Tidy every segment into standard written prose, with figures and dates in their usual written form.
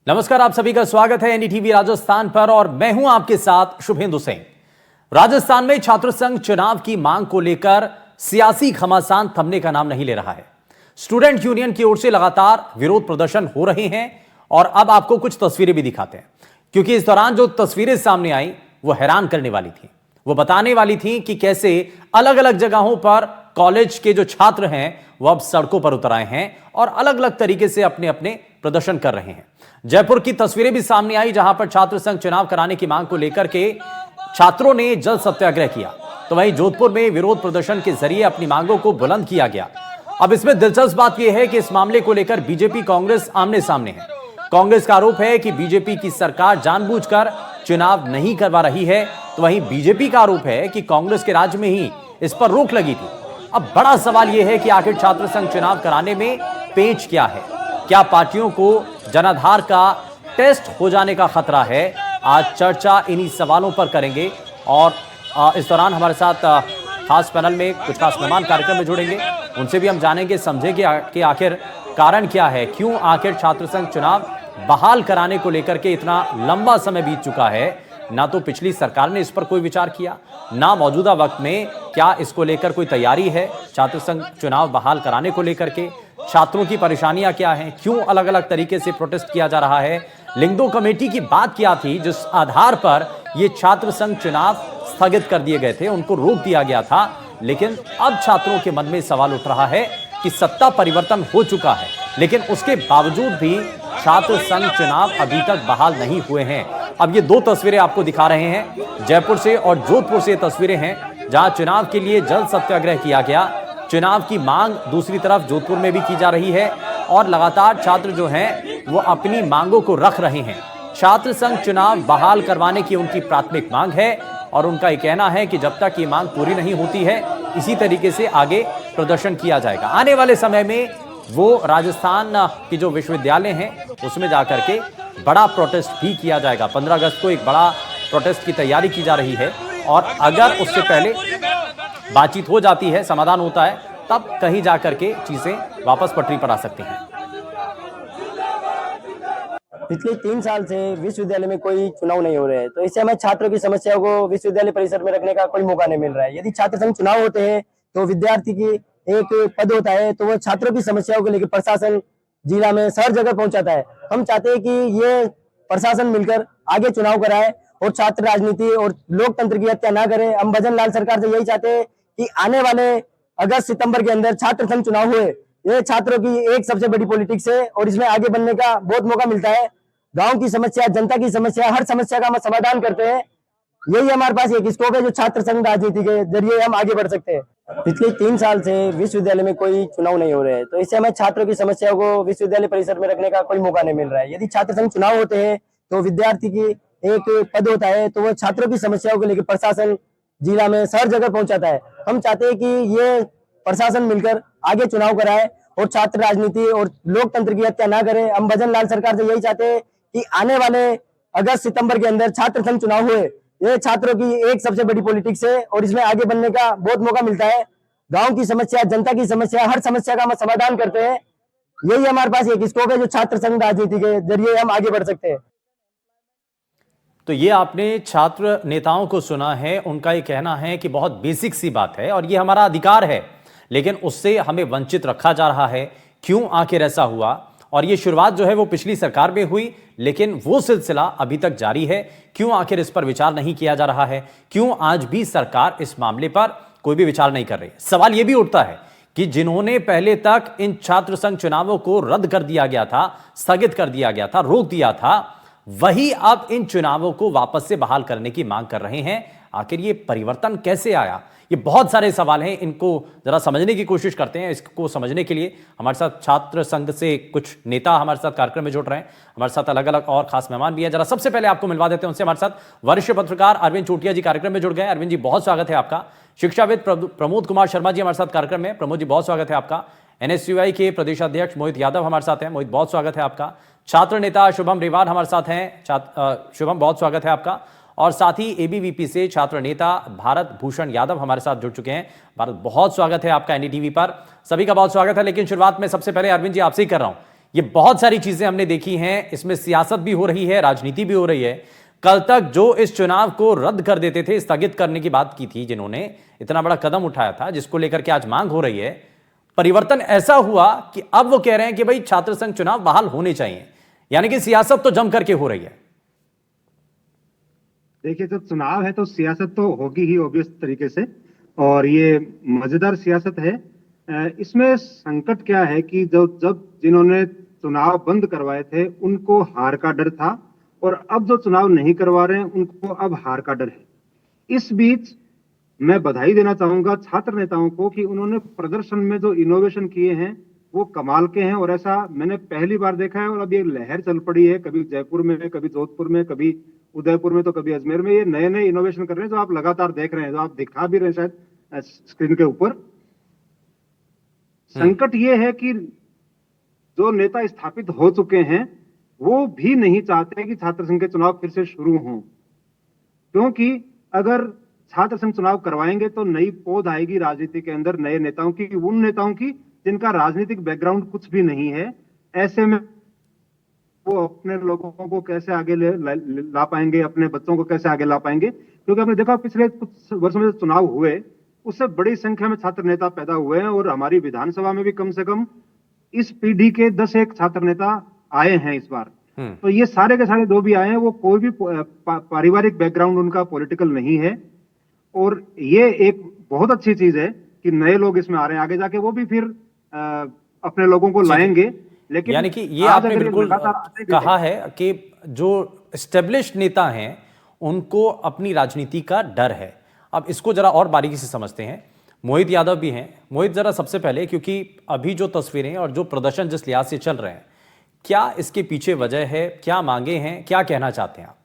नमस्कार, आप सभी का स्वागत है एनडीटीवी राजस्थान पर और मैं हूं आपके साथ शुभेंदु सिंह। राजस्थान में छात्र संघ चुनाव की मांग को लेकर सियासी घमासान थमने का नाम नहीं ले रहा है। स्टूडेंट यूनियन की ओर से लगातार विरोध प्रदर्शन हो रहे हैं और अब आपको कुछ तस्वीरें भी दिखाते हैं, क्योंकि इस दौरान जो तस्वीरें सामने आई वो हैरान करने वाली थी। वो बताने वाली थी कि कैसे अलग अलग जगहों पर कॉलेज के जो छात्र हैं वो अब सड़कों पर उतर आए हैं और अलग अलग तरीके से अपने अपने प्रदर्शन कर रहे हैं। जयपुर की तस्वीरें भी सामने आई, जहां पर छात्र संघ चुनाव कराने की मांग को लेकर के छात्रों ने जल सत्याग्रह किया, तो वहीं जोधपुर में विरोध प्रदर्शन के जरिए अपनी मांगों को बुलंद किया गया। अब इसमें दिलचस्प बात यह है कि इस मामले को लेकर बीजेपी कांग्रेस आमने सामने है। कांग्रेस का आरोप है कि बीजेपी की सरकार जानबूझकर चुनाव नहीं करवा रही है, तो वहीं बीजेपी का आरोप है कि कांग्रेस के राज्य में ही इस पर रोक लगी थी। अब बड़ा सवाल यह है कि आखिर छात्र संघ चुनाव कराने में पेंच क्या है? क्या पार्टियों को जनाधार का टेस्ट हो जाने का खतरा है? आज चर्चा इन्हीं सवालों पर करेंगे और इस दौरान हमारे साथ खास पैनल में कुछ खास मेहमान कार्यक्रम में जुड़ेंगे। उनसे भी हम जानेंगे, समझेंगे कि आखिर कारण क्या है, क्यों आखिर छात्र संघ चुनाव बहाल कराने को लेकर के इतना लंबा समय बीत चुका है। ना तो पिछली सरकार ने इस पर कोई विचार किया, ना मौजूदा वक्त में क्या इसको लेकर कोई तैयारी है। छात्र संघ चुनाव बहाल कराने को लेकर के छात्रों की परेशानियां क्या हैं, क्यों अलग अलग तरीके से प्रोटेस्ट किया जा रहा है। लिंगदो कमेटी की बात क्या थी जिस आधार पर ये छात्र संघ चुनाव स्थगित कर दिए गए थे, उनको रोक दिया गया था। लेकिन अब छात्रों के मन में सवाल उठ रहा है कि सत्ता परिवर्तन हो चुका है, लेकिन उसके बावजूद भी छात्र संघ चुनाव अभी तक बहाल नहीं हुए हैं। अब ये दो तस्वीरें आपको दिखा रहे हैं, जयपुर से और जोधपुर से तस्वीरें हैं, जहां चुनाव के लिए जल सत्याग्रह किया गया। चुनाव की मांग दूसरी तरफ जोधपुर में भी की जा रही है और लगातार छात्र जो हैं वो अपनी मांगों को रख रहे हैं। छात्र संघ चुनाव बहाल करवाने की उनकी प्राथमिक मांग है और उनका ये कहना है कि जब तक ये मांग पूरी नहीं होती है, इसी तरीके से आगे प्रदर्शन किया जाएगा। आने वाले समय में वो राजस्थान के जो विश्वविद्यालय हैं उसमें जाकर के बड़ा प्रोटेस्ट भी किया जाएगा। 15 अगस्त को एक बड़ा प्रोटेस्ट की तैयारी की जा रही है और अगर उससे पहले बातचीत हो जाती है, समाधान होता है, तब कहीं जाकर के चीजें वापस पटरी पर आ सकती हैं। पिछले 3 साल से विश्वविद्यालय में कोई चुनाव नहीं हो रहे हैं, तो इससे हमें छात्रों की समस्याओं को विश्वविद्यालय परिसर में रखने का कोई मौका नहीं मिल रहा है। यदि छात्र संघ चुनाव होते हैं तो विद्यार्थी की एक पद होता है, तो वो छात्रों की समस्याओं को लेकर प्रशासन जिला में हर जगह पहुंचाता है। हम चाहते हैं कि ये प्रशासन मिलकर आगे चुनाव कराए और छात्र राजनीति और लोकतंत्र की हत्या ना करे। हम भजन लाल सरकार से यही चाहते हैं कि आने वाले अगस्त सितंबर के अंदर छात्र संघ चुनाव हुए। ये छात्रों की एक सबसे बड़ी पॉलिटिक्स है और इसमें आगे बढ़ने का बहुत मौका मिलता है। गांव की समस्या, जनता की समस्या, हर समस्या का हम समाधान करते हैं। यही हमारे पास एक स्कोप है जो छात्र संघ राजनीति के जरिए हम आगे बढ़ सकते हैं। पिछले 3 साल से विश्वविद्यालय में कोई चुनाव नहीं हो रहे हैं, तो इससे हमें छात्रों की समस्याओं को विश्वविद्यालय परिसर में रखने का कोई मौका नहीं मिल रहा है। यदि छात्र संघ चुनाव होते हैं तो विद्यार्थी की एक पद होता है, तो वो छात्रों की समस्याओं को लेकर प्रशासन जिला में हर जगह पहुंचाता है। हम चाहते हैं कि ये प्रशासन मिलकर आगे चुनाव कराए और छात्र राजनीति और लोकतंत्र की हत्या ना करे। हम भजन लाल सरकार से यही चाहते हैं कि आने वाले अगस्त सितंबर के अंदर छात्र संघ चुनाव हुए। ये छात्रों की एक सबसे बड़ी पॉलिटिक्स है और इसमें आगे बढ़ने का बहुत मौका मिलता है। गांव की समस्या, जनता की समस्या, हर समस्या का हम समाधान करते हैं। यही हमारे पास एक स्कोप है जो छात्र संघ राजनीति के जरिए हम आगे बढ़ सकते हैं। तो ये आपने छात्र नेताओं को सुना है, उनका ये कहना है कि बहुत बेसिक सी बात है और ये हमारा अधिकार है, लेकिन उससे हमें वंचित रखा जा रहा है। क्यों आखिर ऐसा हुआ? और ये शुरुआत जो है वो पिछली सरकार में हुई, लेकिन वो सिलसिला अभी तक जारी है। क्यों आखिर इस पर विचार नहीं किया जा रहा है? क्यों आज भी सरकार इस मामले पर कोई भी विचार नहीं कर रही? सवाल यह भी उठता है कि जिन्होंने पहले तक इन छात्र संघ चुनावों को रद्द कर दिया गया था, स्थगित कर दिया गया था, रोक दिया था, वही अब इन चुनावों को वापस से बहाल करने की मांग कर रहे हैं। आखिर ये परिवर्तन कैसे आया? ये बहुत सारे सवाल हैं, इनको जरा समझने की कोशिश करते हैं। इसको समझने के लिए हमारे साथ छात्र संघ से कुछ नेता हमारे साथ कार्यक्रम में जुड़ रहे हैं। हमारे साथ अलग अलग और खास मेहमान भी हैं। जरा सबसे पहले आपको मिलवा देते हैं उनसे। हमारे साथ वरिष्ठ पत्रकार अरविंद चोटिया जी कार्यक्रम में जुड़ गए। अरविंद जी, बहुत स्वागत है आपका। शिक्षाविद प्रमोद कुमार शर्मा जी हमारे साथ कार्यक्रम में। प्रमोद जी, बहुत स्वागत है आपका। एनएसयूआई के प्रदेशाध्यक्ष मोहित यादव हमारे साथ हैं। मोहित, बहुत स्वागत है आपका। छात्र नेता शुभम रेवान हमारे साथ हैं। शुभम, बहुत स्वागत है आपका। और साथ ही एबीवीपी से छात्र नेता भारत भूषण यादव हमारे साथ जुड़ चुके हैं। भारत, बहुत स्वागत है आपका एनडीटीवी पर। सभी का बहुत स्वागत है। लेकिन शुरुआत में सबसे पहले अरविंद जी आपसे ही कर रहा हूं ये बहुत सारी चीजें हमने देखी हैं, इसमें सियासत भी हो रही है, राजनीति भी हो रही है। कल तक जो इस चुनाव को रद्द कर देते थे, स्थगित करने की बात की थी, जिन्होंने इतना बड़ा कदम उठाया था, जिसको लेकर के आज मांग हो रही है, परिवर्तन ऐसा हुआ कि अब वो कह रहे हैं कि भाई छात्र संघ चुनाव बहाल होने चाहिए। यानी कि सियासत तो जम करके हो रही है। देखिए, जो चुनाव है तो सियासत तो होगी ही ऑब्वियस तरीके से, और ये मजेदार सियासत है। इसमें संकट क्या है कि जब जिन्होंने चुनाव बंद करवाए थे उनको हार का डर था, और अब जो चुनाव नहीं करवा रहे हैं उनको अब हार का डर है। इस बीच मैं बधाई देना चाहूंगा छात्र नेताओं को कि उन्होंने प्रदर्शन में जो इनोवेशन किए हैं वो कमाल के हैं, और ऐसा मैंने पहली बार देखा है। और अब ये लहर चल पड़ी है, कभी जयपुर में, कभी जोधपुर में, कभी उदयपुर में, तो कभी अजमेर में। ये नए नए इनोवेशन कर रहे हैं जो आप लगातार देख रहे हैं, जो आप दिखा भी रहे हैं शायद स्क्रीन के ऊपर। संकट ये है कि जो नेता स्थापित हो चुके हैं वो भी नहीं चाहते कि छात्र संघ के चुनाव फिर से शुरू हों, क्योंकि अगर छात्र संघ चुनाव करवाएंगे तो नई पौध आएगी राजनीति के अंदर, नए नेताओं की, उन नेताओं की जिनका राजनीतिक बैकग्राउंड कुछ भी नहीं है। ऐसे में वो अपने लोगों को कैसे आगे ला पाएंगे, अपने बच्चों को कैसे आगे ला पाएंगे? क्योंकि आपने देखा पिछले कुछ वर्षों में जो चुनाव हुए उससे बड़ी संख्या में छात्र नेता पैदा हुए हैं, और हमारी विधानसभा में भी कम से कम इस पीढ़ी के 10 छात्र नेता आए हैं इस बार। तो ये सारे के सारे जो भी आए हैं वो कोई भी पारिवारिक बैकग्राउंड उनका पॉलिटिकल नहीं है, और ये एक बहुत अच्छी चीज है कि नए लोग इसमें आ रहे हैं। आगे जाके वो भी फिर अपने लोगों को लाएंगे। लेकिन यानी कि ये आपने बिल्कुल कहा है कि जो एस्टेब्लिश्ड नेता हैं उनको अपनी राजनीति का डर है। अब इसको जरा और बारीकी से समझते हैं। मोहित यादव भी हैं। मोहित, जरा सबसे पहले, क्योंकि अभी जो तस्वीरें और जो प्रदर्शन जिस लिहाज से चल रहे हैं, क्या इसके पीछे वजह है, क्या मांगे हैं, क्या कहना चाहते हैं आप?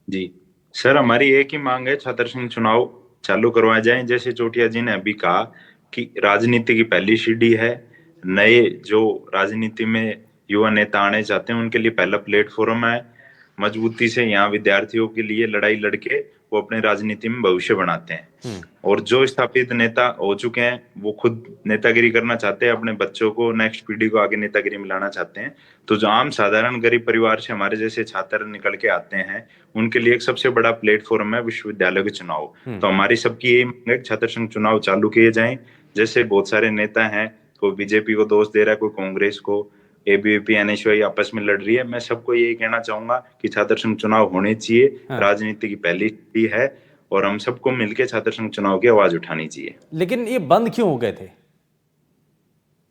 जी सर, हमारी एक ही मांग है, छात्र संघ चुनाव चालू करवाए जाए। जैसे चोटिया जी ने अभी कहा कि राजनीति की पहली सीढ़ी है, नए जो राजनीति में युवा नेता आने चाहते हैं उनके लिए पहला प्लेटफॉर्म है। मजबूती से यहाँ विद्यार्थियों के लिए लड़ाई लड़के वो अपने राजनीति में भविष्य बनाते हैं। और जो स्थापित नेता हो चुके हैं वो खुद नेतागिरी करना चाहते हैं, अपने बच्चों को, नेक्स्ट पीढ़ी को आगे नेतागिरी में लाना चाहते हैं। तो जो आम साधारण गरीब परिवार से हमारे जैसे छात्र निकल के आते हैं उनके लिए एक सबसे बड़ा प्लेटफॉर्म है विश्वविद्यालय के चुनाव। तो हमारी सबकी यही मांग है छात्र संघ चुनाव चालू किए जाएं। जैसे बहुत सारे नेता हैं, कोई बीजेपी को दोष दे रहा है, कोई कांग्रेस को, एबीवीपी एनएसयूआई आपस में लड़ रही है। मैं सबको यही कहना चाहूंगा कि छात्र संघ चुनाव होने चाहिए। राजनीति की पहली सीढ़ी है और हम सबको मिलकर छात्र संघ चुनाव की आवाज उठानी चाहिए। लेकिन ये बंद क्यों हो गए थे?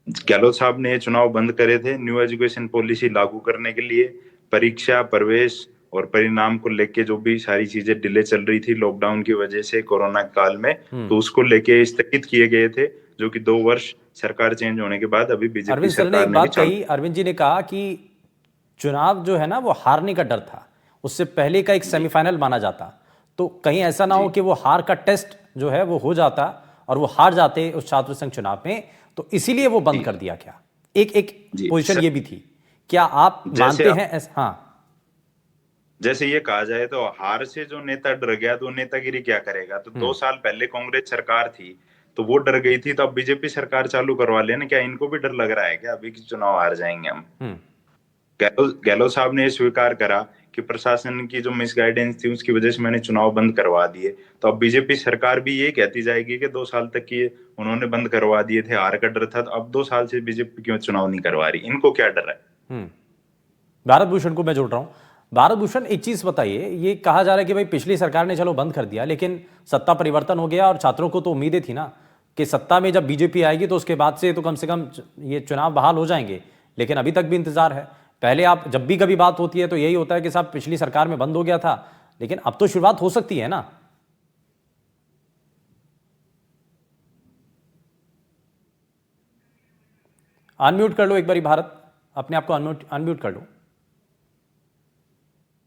गहलोत साहब ने ये चुनाव बंद करे थे न्यू एजुकेशन पॉलिसी लागू करने के लिए। परीक्षा, प्रवेश और परिणाम को लेके जो भी सारी चीजें डिले चल रही थी लॉकडाउन की वजह से, कोरोना काल में, तो उसको लेके स्थगित किए गए थे, जो कि 2 वर्ष सरकार चेंज होने के बाद अभी बीजेपी अरविंद सर ने एक बात कही, अरविंद जी ने कहा कि चुनाव जो है ना वो हारने का डर था, उससे पहले का एक सेमीफाइनल माना जाता, तो कहीं ऐसा ना हो कि वो हार का टेस्ट जो है वो हो जाता और वो हार जाते उस छात्र संघ चुनाव में, तो इसीलिए वो बंद कर दिया। क्या एक पोजीशन ये भी थी? क्या आप मानते हैं? हाँ, जैसे ये कहा जाए तो हार से जो नेता डर गया तो नेतागिरी क्या करेगा? तो 2 साल पहले कांग्रेस सरकार थी तो वो डर गई थी, तो अब बीजेपी सरकार चालू करवा लेना, क्या इनको भी डर लग रहा है क्या अभी की चुनाव हार जाएंगे हम? गहलोत साहब ने स्वीकार करा कि प्रशासन की जो मिसगाइडेंस थी उसकी वजह से मैंने चुनाव बंद करवा दिए। तो अब बीजेपी सरकार भी ये कहती जाएगी कि 2 साल तक ये उन्होंने बंद करवा दिए थे, हार का डर था, तो अब 2 साल से बीजेपी क्यों चुनाव नहीं करवा रही? इनको क्या डर है? भारत भूषण को मैं जोड़ रहा हूं। भारत भूषण, एक चीज बताइए, ये कहा जा रहा है कि भाई पिछली सरकार ने चलो बंद कर दिया, लेकिन सत्ता परिवर्तन हो गया और छात्रों को तो उम्मीदें थी ना कि सत्ता में जब बीजेपी आएगी तो उसके बाद से तो कम से कम ये चुनाव बहाल हो जाएंगे, लेकिन अभी तक भी इंतजार है। पहले आप जब भी कभी बात होती है तो यही होता है कि साहब पिछली सरकार में बंद हो गया था, लेकिन अब तो शुरुआत हो सकती है ना। अनम्यूट कर लो एक बारी भारत, अपने आप को अनम्यूट कर लो।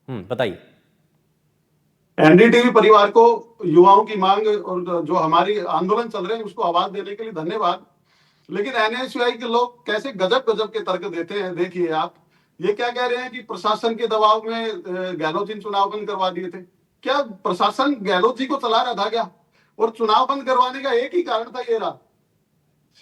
बताइए। एनडीटीवी परिवार को युवाओं की मांग और जो हमारी आंदोलन चल रहे हैं उसको आवाज देने के लिए धन्यवाद। लेकिन एनएसयूआई के लोग कैसे गजब गजब के तर्क देते हैं। देखिए, आप ये क्या कह रहे हैं कि प्रशासन के दबाव में गहलोत जी ने चुनाव बंद करवा दिए थे। क्या प्रशासन गहलोत जी को चला रहा था क्या? और चुनाव बंद करवाने का एक ही कारण था, ये रहा,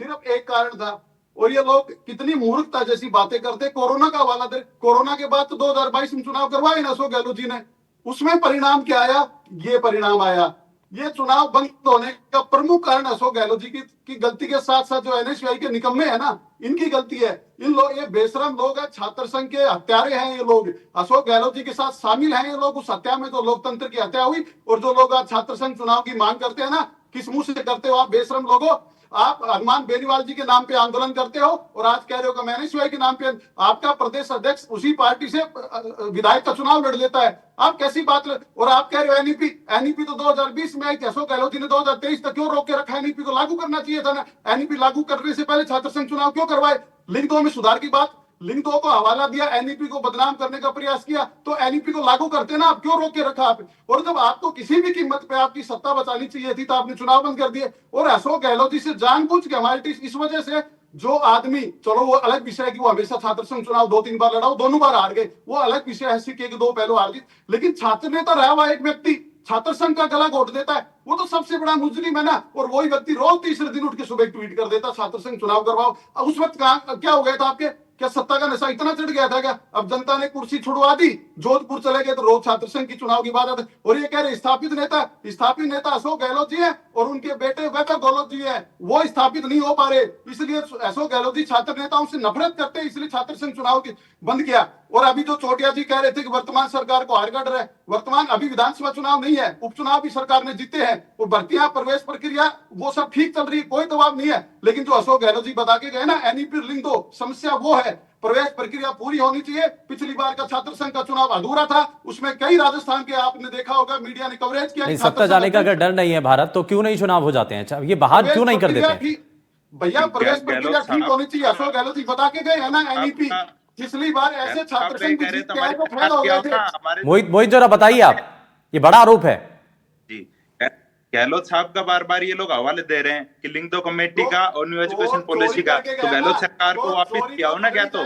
सिर्फ एक कारण था और ये लोग कितनी मूर्खता जैसी बातें करते। कोरोना का हवाला दे, कोरोना के बाद तो 2022 में चुनाव करवाए ना अशोक गहलोत जी ने, उसमें परिणाम क्या आया? ये परिणाम आया। ये चुनाव बंद होने का प्रमुख कारण अशोक गहलोत जी की गलती के साथ साथ जो एनएसयूआई के निकम्मे है ना, इनकी गलती है। इन लोग, ये बेशरम लोग हैं, छात्र संघ के हत्यारे हैं ये लोग, अशोक गहलोत जी के साथ शामिल हैं ये लोग उस हत्या में, जो लोकतंत्र की हत्या हुई। और जो लोग आज छात्र संघ चुनाव की मांग करते हैं ना, किस मुंह से करते हो आप बेशरम लोगों? आप हनुमान बेनीवाल जी के नाम पे आंदोलन करते हो और आज कह रहे हो कि एनएसयूआई के नाम पे आपका प्रदेश अध्यक्ष उसी पार्टी से विधायक का चुनाव लड़ लेता है। आप कैसी बात और आप कह रहे हो एनईपी, एनईपी तो 2020 में आई थी, अशोक गहलोत जी ने 2023 तक क्यों रोक के रखा? एनईपी को लागू करना चाहिए था ना। एनईपी लागू करने से पहले छात्र संघ चुनाव क्यों करवाए? लिंग 2 में सुधार की बात, लिंग 2 को हवाला दिया, एनईपी को बदनाम करने का प्रयास किया, तो एनईपी को लागू करते ना, आप क्यों रोक के रखा आप? और जब आपको किसी भी कीमत पे आपकी सत्ता बचानी चाहिए थी तो आपने चुनाव बंद कर दिए। और अशोक गहलोत जी से जानबूझ के हमारी इस वजह से जो आदमी, चलो वो अलग विषय है कि वो हमेशा छात्र संघ चुनाव 2-3 बार लड़ा, दोनों बार हार गए, वो अलग विषय है, सिक्के के 2 पहलू हार जीत। लेकिन छात्र नेता रहा हुआ एक व्यक्ति छात्र संघ का गला घोट देता है, वो तो सबसे बड़ा मुजरिम है ना। और वही व्यक्ति रोज तीसरे दिन उठ के सुबह ट्वीट कर देता छात्र संघ चुनाव करवाओ। अब उस वक्त क्या हो गया था आपके? क्या सत्ता का नशा इतना चढ़ गया था क्या? अब जनता ने कुर्सी छुड़वा दी, जोधपुर चले गए तो रोज छात्र संघ की चुनाव की बात आती। और ये कह रहे स्थापित नेता अशोक गहलोत जी है और उनके बेटे वैभव गहलोत जी है, वो स्थापित नहीं हो पा रहे, इसलिए अशोक गहलोत जी छात्र नेताओं से नफरत करते हैं, इसलिए छात्र संघ चुनाव की बंद किया। और अभी जो चोटिया जी कह रहे थे कि वर्तमान सरकार को हार का डर है, वर्तमान अभी विधानसभा चुनाव नहीं है, उपचुनाव भी सरकार ने जीते हैं और भर्तियां, प्रवेश प्रक्रिया वो सब ठीक चल रही है, कोई दबाव नहीं है। लेकिन जो अशोक गहलोत जी बता के गए ना, एनईपी लिंग 2 समस्या वो है, प्रवेश प्रक्रिया पूरी होनी चाहिए। पिछली बार का छात्र संघ का चुनाव अधूरा था, उसमें कई राजस्थान के आपने देखा होगा, मीडिया ने कवरेज किया। नहीं, सत्ता जाने का अगर डर नहीं है भारत, तो क्यों नहीं चुनाव हो जाते हैं? ये बाहर क्यों नहीं कर देते हैं? भैया प्रवेश प्रक्रिया ठीक होनी चाहिए, अशोक गहलोत जी बता के गए है ना। एनईपी पिछली बार ऐसे छात्र संघ को फेल हो गए थे। मोहित जरा बताइए आप, ये बड़ा आरोप है जी। गहलोत साहब का बार बार ये लोग हवाले दे रहे हैं कि लिंग 2 कमेटी का और न्यू एजुकेशन पॉलिसी का, तो गहलोत सरकार को वापस किया हो ना क्या? तो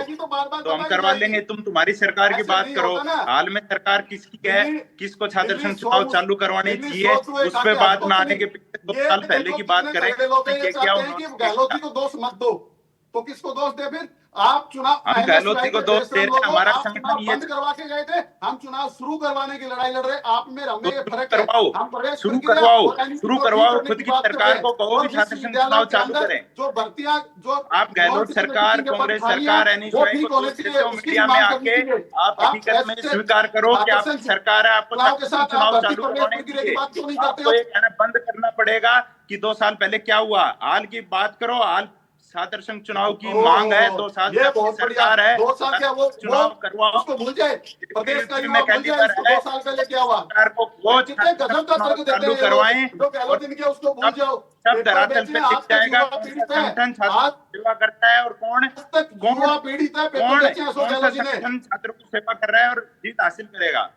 हम करवा लेंगे, तुम्हारी सरकार की बात करो। हाल में सरकार किसकी है, किसको छात्र संघ चुनाव चालू करवाने चाहिए, उस पर बात में आने के पीछे 2 साल पहले की बात करें। गहलोत जी को दोष मत दो, तो किसको दोष दे? फिर आप चुनाव, हम गहलोत जी को दोष दे रहे हैं, हमारा संगठन ये बंद करवा के गए थे, हम चुनाव शुरू करवाने की लड़ाई लड़ रहे। आप में हमें ये फर्क है, शुरू करवाओ, खुद की सरकार को कहो कि छात्र संघ चुनाव चालू करें। जो भर्तियां, जो आप गहलोत सरकार, कांग्रेस सरकार, एनएसयूआई को मीडिया में आके आप हकीकत में स्वीकार करो कि आपकी सरकार है, आपको चुनाव चालू करवाने के लिए आपको ये कहना बंद करना पड़ेगा कि 2 साल पहले क्या हुआ। हाल की बात करो, हाल छात्र संघ चुनाव की मांग है, 2 साल तक सरकार है, 2 साल क्या वो चुनाव करवाओ, उसको भूल जाए, प्रदेश का युवा में भूल जाए, 2 साल पहले क्या हुआ, सरकार को वो कितने गजब का तर्क देते हैं करवाएं, जो गहलोत इनके, उसको भूल जाओ। सब धरातल पे दिख जाएगा संगठन छात्र सेवा करता है और कौन युवा पीड़ित है, पेपर बेचे अशोक गहलोत जी ने, छात्र को सेवा कर रहा है और जीत हासिल करेगा।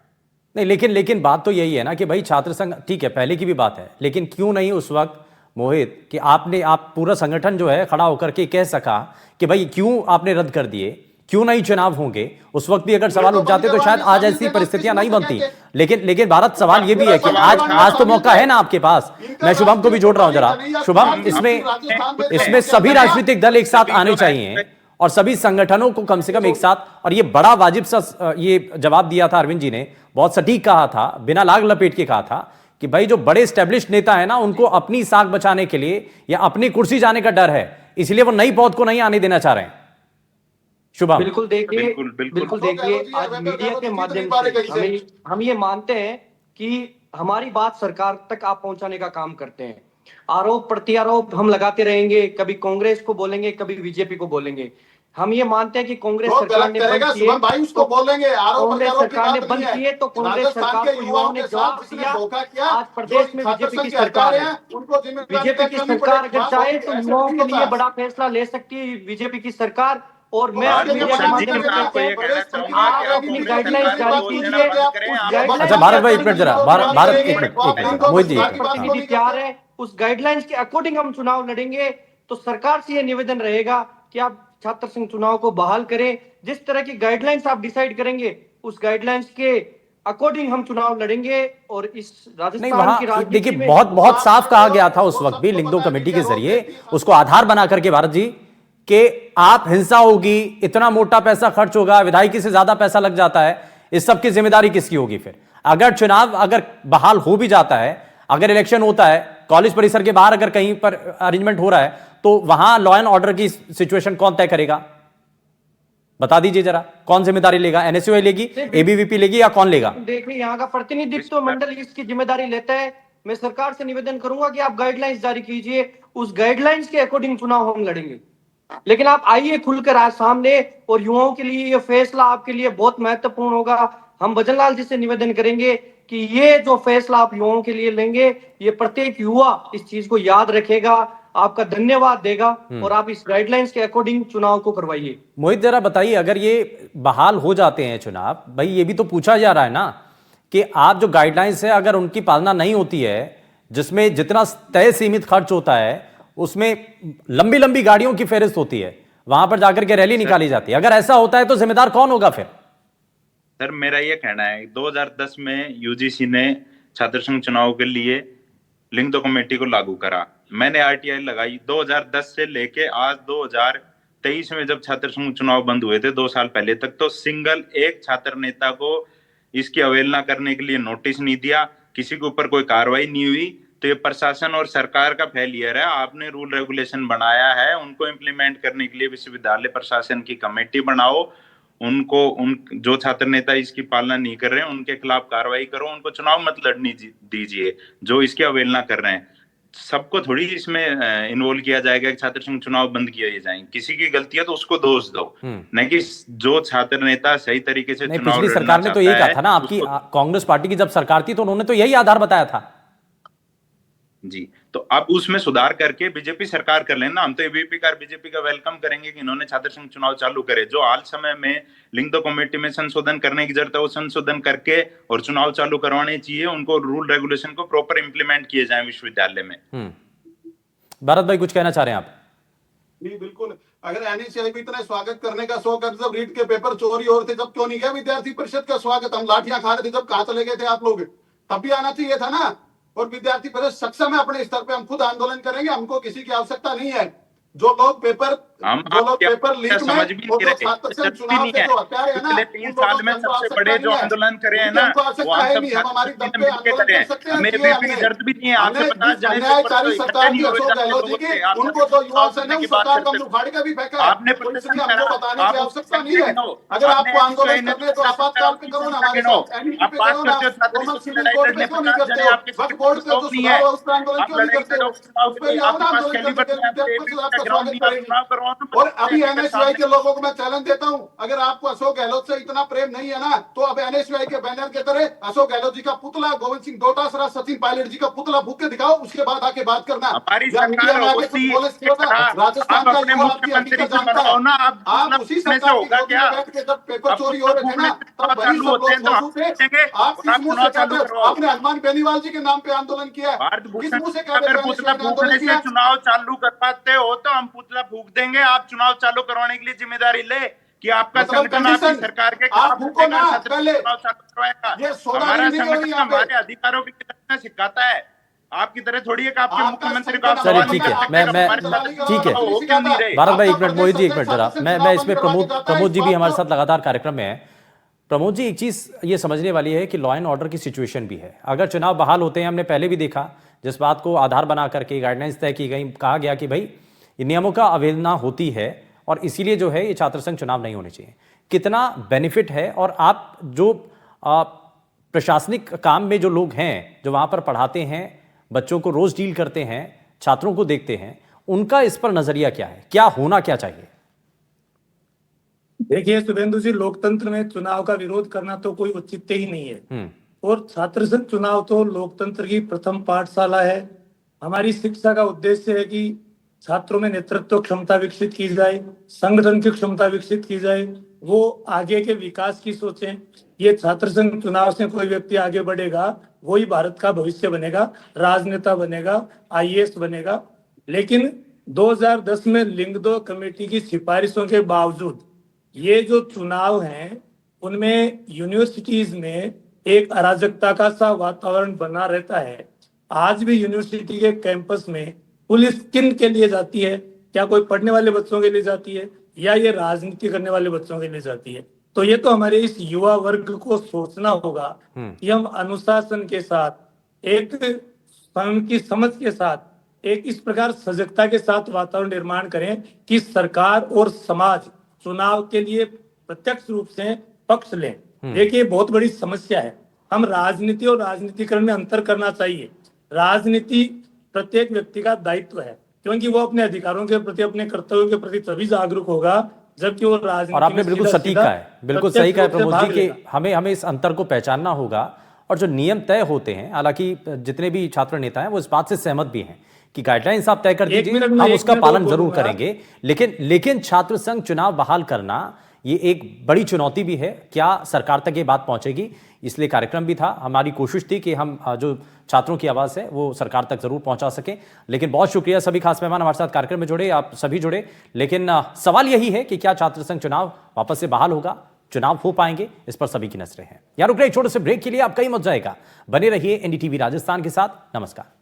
नहीं, लेकिन बात तो यही है ना कि भाई छात्र संघ ठीक है, पहले की भी बात है, लेकिन क्यों नहीं उस वक्त मोहित कि आप पूरा संगठन जो है खड़ा होकर के कह सका कि भाई क्यों आपने रद्द कर दिए, क्यों नहीं चुनाव होंगे? उस वक्त भी अगर सवाल उठ जाते तो शायद आज ऐसी परिस्थितियां नहीं बनती। लेकिन भारत, सवाल ये भी है कि आज तो मौका है ना आपके पास। मैं शुभम को भी जोड़ रहा हूं जरा। शुभम, इसमें सभी राजनीतिक दल एक साथ आने चाहिए और सभी संगठनों को कम से कम एक साथ, और ये बड़ा वाजिब सा ये जवाब दिया था अरविंद जी ने, बहुत सटीक कहा था, बिना लाग लपेट के कहा था कि भाई जो बड़े स्टैब्लिश्ड नेता है ना, उनको अपनी साख बचाने के लिए या अपनी कुर्सी जाने का डर है, इसलिए वो नई पौध को नहीं आने देना चाह रहे हैं। शुभम, बिल्कुल देखिए आज मीडिया के माध्यम से हम ये मानते हैं कि हमारी बात सरकार तक आप पहुंचाने का काम करते हैं। आरोप प्रत्यारोप हम लगाते रहेंगे, कभी कांग्रेस को बोलेंगे, कभी बीजेपी को बोलेंगे। हम ये मानते हैं कि कांग्रेस सरकार ने बंद किए, भाई उसको बोलेंगे, कांग्रेस सरकार ने बंद किए तो कांग्रेस सरकार को युवाओं ने जवाब दिया। आज प्रदेश में बीजेपी की सरकार है, बीजेपी की सरकार अगर चाहे तो युवाओं के लिए बड़ा फैसला ले सकती है बीजेपी की सरकार। और मैं आप मीडिया के माध्यम से आप अपनी गाइडलाइंस जारी कीजिए। अच्छा भारत भाई, एक मिनट जरा, भारत एक मिनट, मोहित जी, प्रतिनिधि तैयार है, उस गाइडलाइंस के अकॉर्डिंग हम चुनाव लड़ेंगे। तो सरकार से यह निवेदन रहेगा कि आप छात्र संघ चुनाव को बहाल करें, जिस तरह की गाइडलाइंस आप डिसाइड करेंगे उस गाइडलाइंस के अकॉर्डिंग हम चुनाव लड़ेंगे। और इस राजस्थान की राजनीति देखिए, बहुत साफ कहा गया था उस वक्त भी लिंग 2 कमेटी के जरिए, उसको आधार बना करके भारत जी कि आप हिंसा होगी, इतना मोटा पैसा खर्च होगा, विधायकी से ज्यादा पैसा लग जाता है, इस सब की जिम्मेदारी किसकी होगी? फिर अगर चुनाव अगर बहाल हो भी जाता है, अगर इलेक्शन होता है, कॉलेज परिसर के बाहर अगर कहीं पर अरेंजमेंट हो रहा है, तो वहां लॉ एंड ऑर्डर की सिचुएशन कौन तय करेगा? बता दीजिए जरा, कौन जिम्मेदारी लेगा? एनएसयूआई लेगी, एबीवीपी लेगी, या कौन लेगा? देखिए, यहाँ का प्रतिनिधित्व मंडल इसकी जिम्मेदारी लेता है। मैं सरकार से निवेदन करूंगा कि आप गाइडलाइंस जारी कीजिए, उस गाइडलाइंस के अकॉर्डिंग चुनाव हम लड़ेंगे। लेकिन आप आइए खुलकर आज सामने, और युवाओं के लिए ये फैसला आपके लिए बहुत महत्वपूर्ण होगा। हम भजनलाल जी से निवेदन करेंगे कि ये जो फैसला आप युवाओं के लिए लेंगे, ये प्रत्येक युवा इस चीज को याद रखेगा, आपका धन्यवाद देगा, और आप इस गाइडलाइंस के अकॉर्डिंग चुनाव को करवाइए। मोहित जरा बताइए, अगर ये बहाल हो जाते हैं चुनाव, भाई ये भी तो पूछा जा रहा है ना कि आप जो गाइडलाइंस है अगर उनकी पालना नहीं होती है, जिसमें जितना तय सीमित खर्च होता है उसमें लंबी लंबी गाड़ियों की फेहरिस्त होती है, वहां पर जाकर के रैली निकाली जाती है, अगर ऐसा होता है तो जिम्मेदार कौन होगा फिर? सर मेरा ये कहना है, 2010 में यूजीसी ने छात्र संघ चुनाव के लिए लिंग दो कमेटी को लागू करा, मैंने आरटीआई लगाई। 2010 से लेके आज 2023 में जब छात्र संघ चुनाव बंद हुए थे 2 साल पहले तक, तो सिंगल एक छात्र नेता को इसकी अवहेलना करने के लिए नोटिस नहीं दिया, किसी के ऊपर कोई कार्रवाई नहीं हुई। तो ये प्रशासन और सरकार का फेलियर है। आपने रूल रेगुलेशन बनाया है, उनको इम्प्लीमेंट करने के लिए विश्वविद्यालय प्रशासन की कमेटी बनाओ, उनको उन जो छात्र नेता इसकी पालना नहीं कर रहे हैं उनके खिलाफ कार्रवाई करो, उनको चुनाव मत लड़ने दीजिए जो इसकी अवहेलना कर रहे हैं। सबको थोड़ी इसमें इन्वॉल्व किया जाएगा कि छात्र संघ चुनाव बंद किए जाएं। किसी की गलती है तो उसको दोष दो, नहीं कि जो छात्र नेता सही तरीके से चुनाव पिछली सरकार ने तो यही कहा था ना, आपकी कांग्रेस पार्टी की जब सरकार थी तो उन्होंने तो यही आधार बताया था जी। तो अब उसमें सुधार करके बीजेपी सरकार कर लेना, हम तो एबीवीपी का बीजेपी का वेलकम करेंगे कि इन्होंने छात्र संघ चुनाव चालू करे। जो हाल समय में लिंग दो कमेटी में संशोधन करने की जरूरत है वो संशोधन करके और चुनाव चालू करवाने चाहिए, उनको रूल रेगुलेशन को प्रॉपर इंप्लीमेंट किए जाए विश्वविद्यालय में। भारत भाई कुछ कहना चाह रहे हैं आप? नहीं बिल्कुल, अगर एनएसयूआई भी इतना स्वागत करने का शौक है, जब रीट के पेपर चोरी हो रहे थे जब क्यों नहीं गया विद्यार्थी परिषद का स्वागत? हम लाठियां खा रहे थे जब, कहां चले गए थे आप लोग? तब भी आना चाहिए था ना। और विद्यार्थी परिषद सक्षम है, अपने स्तर पे हम खुद आंदोलन करेंगे, हमको किसी की आवश्यकता नहीं है। जो लोग पेपर लीक में और जो छात्र संघ चुनाव के जो हत्यारे हैं ना, 3 साल में सबसे बड़े जो आंदोलन करे हैं ना, वो हम सब हम हमारी दम पे आंदोलन कर सकते हैं। हमें भी जरूरत भी नहीं है आपसे 50 जने अन्यायकारी सरकार की अशोक गहलोत जी की, उनको जो युवा सेना उस सरकार का उखाड़ के भी फेंका है, आपने हमको बताने की आवश्यकता नहीं है। अगर आपको आंदोलन करने तो आपातकाल पे करो ना, हमारे साथ एनडीपी पे करो ना, कॉमन सिविल कोड पे क्यों नहीं करते हो? वक्त बोर्ड पे जो सुधार हो उस पर आंदोलन क्यों नहीं करते हो? उस पर आओ ना आंदोलन करने के लिए, आपका स्वागत करेंगे। और अभी एनएसयूआई के लोगों को मैं चैलेंज देता हूं, अगर आपको अशोक गहलोत से इतना प्रेम नहीं है ना, तो अब एनएसयूआई के बैनर के तरह अशोक गहलोत जी का पुतला, गोविंद सिंह डोटासरा, सचिन पायलट जी का पुतला फूक के दिखाओ, उसके बाद आके बात करना। राजस्थान का युवा आपकी हकीकत जानता है। आप उसी सरकार की बैठ के जब पेपर चोरी हो रहे थे ना, तब वही सब लोग मौजूद थे। आप किस मुंह से कहते हो? आपने हनुमान बेनीवाल जी के नाम पे आंदोलन किया, किस मुंह से कहते हो आंदोलन किया? चुनाव चालू करवाते हो तो हम पुतला फूक देंगे, आप चुनाव चालू करवाने के लिए जिम्मेदारी ले कि आपका संगठन आपकी सरकार के आप उनको ना पहले चुनाव चालू करवाएगा। ये हमारा संगठन हमारे अधिकारों की तरह सिखाता है, आपकी तरह थोड़ी है कि आपके मुख्यमंत्री को चलिए ठीक है, मैं ठीक है भारत भाई, 1 मिनट, मोहित जी 1 मिनट जरा, मैं इसमें प्रमोद जी भी हमारे साथ लगातार कार्यक्रम में है। प्रमोद जी, एक चीज ये समझने वाली है कि लॉ एंड ऑर्डर की सिचुएशन भी है। अगर चुनाव बहाल होते हैं, हमने पहले भी देखा, जिस बात को आधार बना करके गाइडलाइंस तय की गई, कहा गया कि भाई नियमों का अवहेलना होती है और इसीलिए जो है ये छात्र संघ चुनाव नहीं होने चाहिए। कितना बेनिफिट है, और आप जो प्रशासनिक काम में जो लोग हैं, जो वहां पर पढ़ाते हैं, बच्चों को रोज डील करते हैं, छात्रों को देखते हैं, उनका इस पर नजरिया क्या है? क्या होना क्या चाहिए? देखिए शुभेंदु जी, लोकतंत्र में चुनाव का विरोध करना तो कोई औचित्य ही नहीं है, और छात्र संघ चुनाव तो लोकतंत्र की प्रथम पाठशाला है। हमारी शिक्षा का उद्देश्य है कि छात्रों में नेतृत्व क्षमता विकसित की जाए, संगठन की क्षमता विकसित की जाए, वो आगे के विकास की सोचें। ये छात्र संघ चुनाव से कोई व्यक्ति आगे बढ़ेगा, वही भारत का भविष्य बनेगा, राजनेता बनेगा, आईएएस बनेगा। लेकिन 2010 में लिंग दो कमेटी की सिफारिशों के बावजूद ये जो चुनाव हैं, उनमें यूनिवर्सिटीज में एक अराजकता का सा वातावरण बना रहता है। आज भी यूनिवर्सिटी के कैंपस में पुलिस किन के लिए जाती है? क्या कोई पढ़ने वाले बच्चों के लिए जाती है या ये राजनीति करने वाले बच्चों के लिए जाती है? तो ये तो हमारे इस युवा वर्ग को सोचना होगा कि हम अनुशासन के साथ, एक स्वयं की समझ के साथ, एक इस प्रकार सजगता के साथ वातावरण निर्माण करें कि सरकार और समाज चुनाव के लिए प्रत्यक्ष रूप से पक्ष लें। देखिए, बहुत बड़ी समस्या है। हम राजनीति और राजनीतिकरण में अंतर करना चाहिए। राजनीति प्रत्येक व्यक्ति का दायित्व है, क्योंकि वो अपने अधिकारों के प्रति, अपने कर्तव्यों के प्रति तभी जागरूक होगा जबकि वो राजनीति। और आपने बिल्कुल सटीक कहा है, बिल्कुल सही कहा है प्रमोद जी कि हमें इस अंतर को पहचानना होगा और जो नियम तय होते हैं, हालांकि जितने भी छात्र नेता हैं वो इस बात से सहमत भी हैं कि गाइडलाइंस आप तय कर दीजिए, हम उसका पालन जरूर करेंगे, लेकिन छात्र संघ चुनाव बहाल करना ये एक बड़ी चुनौती भी है। क्या सरकार तक ये बात पहुंचेगी? इसलिए कार्यक्रम भी था, हमारी कोशिश थी कि हम जो छात्रों की आवाज है वो सरकार तक जरूर पहुंचा सकें। लेकिन बहुत शुक्रिया सभी खास मेहमान हमारे साथ कार्यक्रम में जुड़े, आप सभी जुड़े। लेकिन सवाल यही है कि क्या छात्र संघ चुनाव वापस से बहाल होगा, चुनाव हो पाएंगे? इस पर सभी की नजरें हैं। यार रुक रहे छोटे से ब्रेक के लिए, आपका ही मत जाएगा, बने रहिए एनडीटीवी राजस्थान के साथ। नमस्कार।